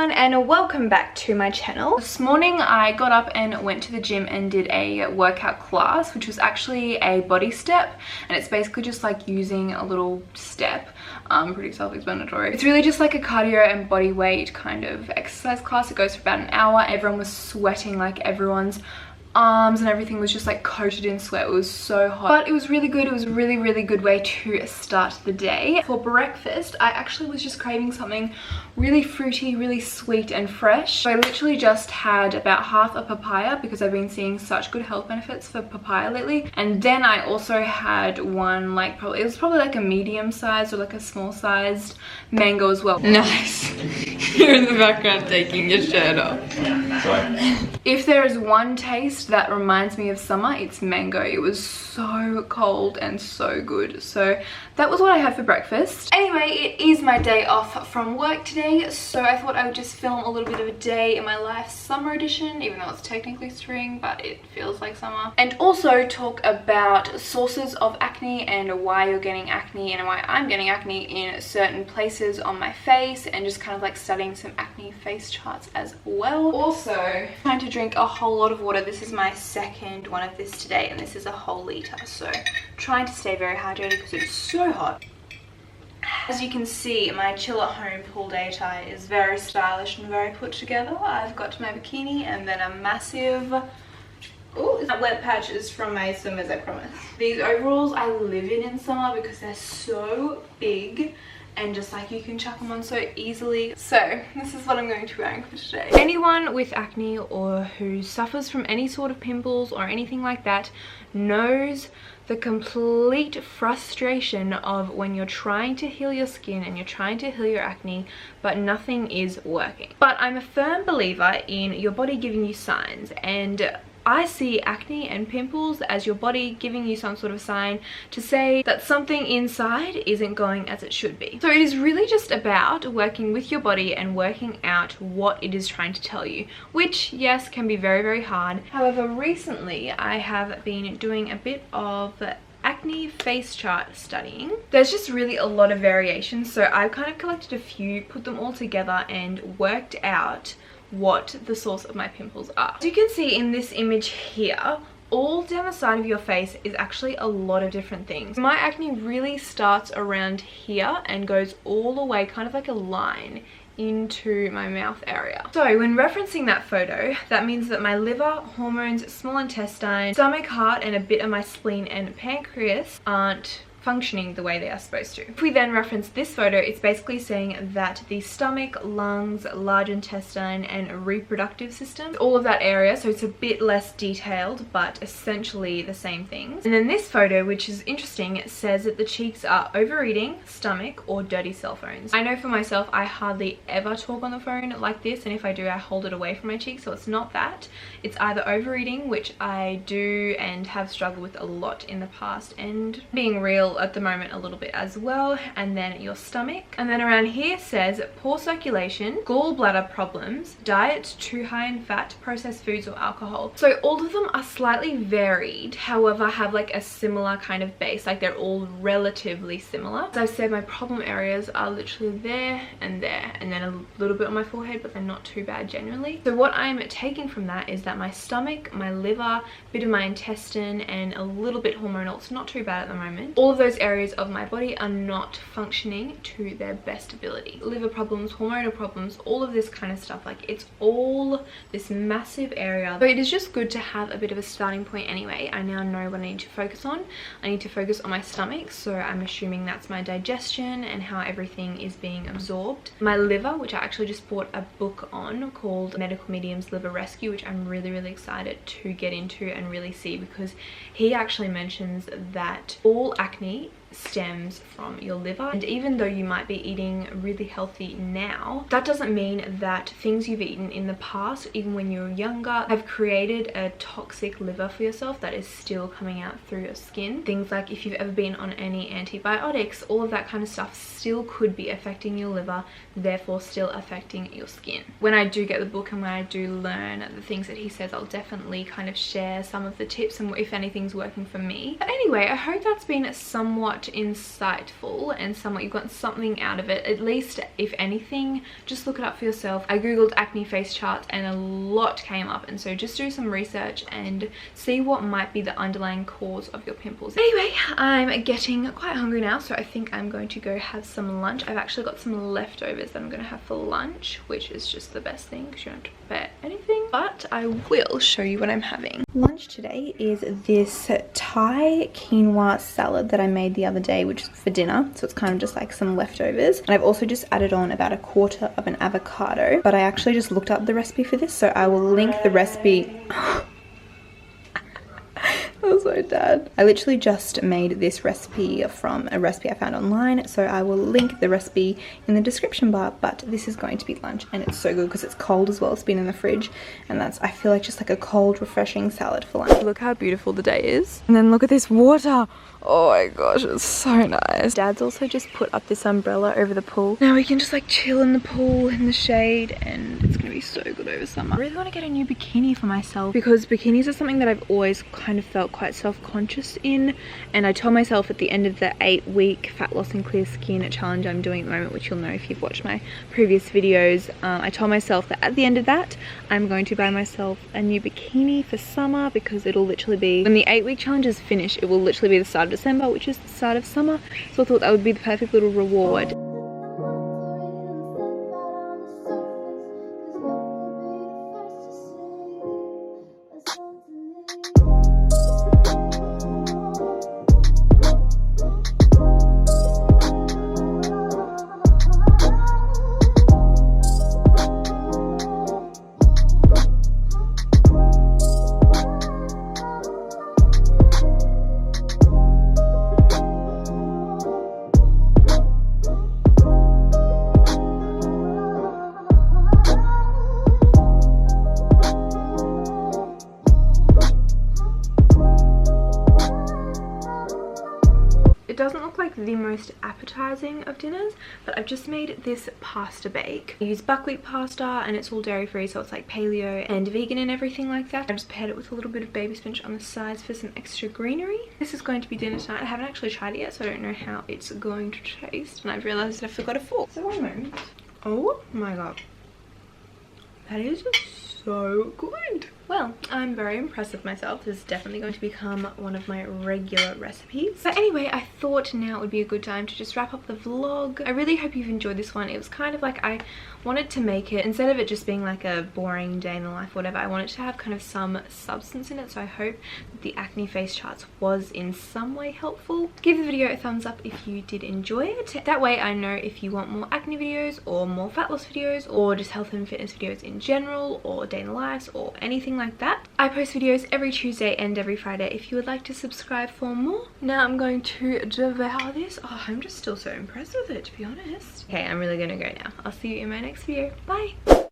everyone and welcome back to my channel. This morning I got up and went to the gym and did a workout class, which was actually a body step, and it's basically just like using a little step. Pretty self-explanatory. It's really just like a cardio and body weight kind of exercise class. It goes for about an hour. Everyone was sweating, like everyone's arms and everything was just like coated in sweat. It was so hot, but it was really good. It was a really good way to start the day. For breakfast I actually was just craving something really fruity, really sweet and fresh, so I literally just had about half a papaya because I've been seeing such good health benefits for papaya lately. And then I also had one, like it was probably like a medium sized or like a small sized mango as well. Nice. You're in the background taking your shirt off. Sorry. If there is one taste that reminds me of summer, it's mango. It was so cold and so good. So that was what I had for breakfast. Anyway, it is my day off from work today, so I thought I would just film a little bit of a day in my life, summer edition, even though it's technically spring, but it feels like summer. And also talk about sources of acne and why you're getting acne and why I'm getting acne in certain places on my face, and just kind of like studying some acne face charts as well. Also trying to drink a whole lot of water. This is my second one of this today, and this is a whole liter, so trying to stay very hydrated because it's so hot. As you can see, my chill at home pool day tie is very stylish and very put together. I've got my bikini and then a massive, oh, that wet patch is from my swimmers, I promise. These overalls I live in summer because they're so big and just like you can chuck them on so easily. So this is what I'm going to be wearing for today. Anyone with acne or who suffers from any sort of pimples or anything like that knows the complete frustration of when you're trying to heal your skin and you're trying to heal your acne, but nothing is working. But I'm a firm believer in your body giving you signs, and I see acne and pimples as your body giving you some sort of sign to say that something inside isn't going as it should be. So it is really just about working with your body and working out what it is trying to tell you, which yes can be very hard. However, recently I have been doing a bit of acne face chart studying. There's just really a lot of variations, so I've kind of collected a few, put them all together and worked out what the source of my pimples are. As you can see in this image here, all down the side of your face is actually a lot of different things. My acne really starts around here and goes all the way kind of like a line into my mouth area. So when referencing that photo, that means that my liver, hormones, small intestine, stomach, heart, and a bit of my spleen and pancreas aren't functioning the way they are supposed to. If we then reference this photo, it's basically saying that the stomach, lungs, large intestine, and reproductive system, all of that area, so it's a bit less detailed, but essentially the same things. And then this photo, which is interesting, says that the cheeks are overeating, stomach, or dirty cell phones. I know for myself, I hardly ever talk on the phone like this, and if I do, I hold it away from my cheeks, so it's not that. It's either overeating, which I do and have struggled with a lot in the past, and being real at the moment a little bit as well, and then your stomach. And then around here says poor circulation, gallbladder problems, diet too high in fat, processed foods, or alcohol. So all of them are slightly varied, however have like a similar kind of base, like they're all relatively similar. As I said, my problem areas are literally there, and then a little bit on my forehead, but they're not too bad generally. So what I'm taking from that is that my stomach, my liver, a bit of my intestine, and a little bit hormonal, it's not too bad at the moment. All of those areas of my body are not functioning to their best ability. Liver problems, hormonal problems, all of this kind of stuff, like it's all this massive area. So it is just good to have a bit of a starting point anyway. I now know what I need to focus on. I need to focus on my stomach, so I'm assuming that's my digestion and how everything is being absorbed. My liver, which I actually just bought a book on called Medical Medium's Liver Rescue, which I'm really excited to get into and really see, because he actually mentions that all acne stems from your liver, and even though you might be eating really healthy now, that doesn't mean that things you've eaten in the past, even when you were younger, have created a toxic liver for yourself that is still coming out through your skin. Things like if you've ever been on any antibiotics, all of that kind of stuff still could be affecting your liver, therefore still affecting your skin. When I do get the book and when I do learn the things that he says, I'll definitely kind of share some of the tips and if anything's working for me. But anyway, I hope that's been somewhat somewhat insightful and somewhat you've gotten something out of it, at least if anything, just look it up for yourself. I googled acne face charts and a lot came up, and so just do some research and see what might be the underlying cause of your pimples. Anyway, I'm getting quite hungry now, so I think I'm going to go have some lunch. I've actually got some leftovers that I'm going to have for lunch, which is just the best thing because you don't have to prepare anything, but I will show you what I'm having. Lunch today is this Thai quinoa salad that I made the other day, which is for dinner, so it's kind of just like some leftovers, and I've also just added on about a quarter of an avocado, but I actually just looked up the recipe for this, so I will link the recipe. That was so sad. I literally just made this recipe from a recipe I found online, so I will link the recipe in the description bar. But this is going to be lunch, and it's so good because it's cold as well. It's been in the fridge, and that's, I feel like, just like a cold refreshing salad for lunch. Look how beautiful the day is, and then look at this water. Oh my gosh, it's so nice. Dad's also just put up this umbrella over the pool. Now we can just like chill in the pool in the shade, and it's gonna be so good over summer. I really want to get a new bikini for myself because bikinis are something that I've always kind of felt quite self-conscious in, and I told myself at the end of the 8-week fat loss and clear skin challenge I'm doing at the moment, which you'll know if you've watched my previous videos, I told myself that at the end of that I'm going to buy myself a new bikini for summer, because it'll literally be, when the 8-week challenge is finished, it will literally be the start of December, which is the start of summer, so I thought that would be the perfect little reward. It doesn't look like the most appetizing of dinners, but I've just made this pasta bake. I use buckwheat pasta, and it's all dairy free, so it's like paleo and vegan and everything like that. I just paired it with a little bit of baby spinach on the sides for some extra greenery. This is going to be dinner tonight. I haven't actually tried it yet, so I don't know how it's going to taste, and I've realized that I forgot a fork. So one moment. Oh my god, that is just so good. Well, I'm very impressed with myself. This is definitely going to become one of my regular recipes. But anyway, I thought now would be a good time to just wrap up the vlog. I really hope you've enjoyed this one. It was kind of like, I wanted to make it, instead of it just being like a boring day in the life, whatever, I wanted to have kind of some substance in it. So I hope that the acne face charts was in some way helpful. Give the video a thumbs up if you did enjoy it. That way I know if you want more acne videos or more fat loss videos, or just health and fitness videos in general, or day in the lives, or anything like that. I post videos every Tuesday and every Friday if you would like to subscribe for more. Now I'm going to devour this. Oh, I'm just still so impressed with it, to be honest. Okay, I'm really gonna go now. I'll see you in my next video. Bye!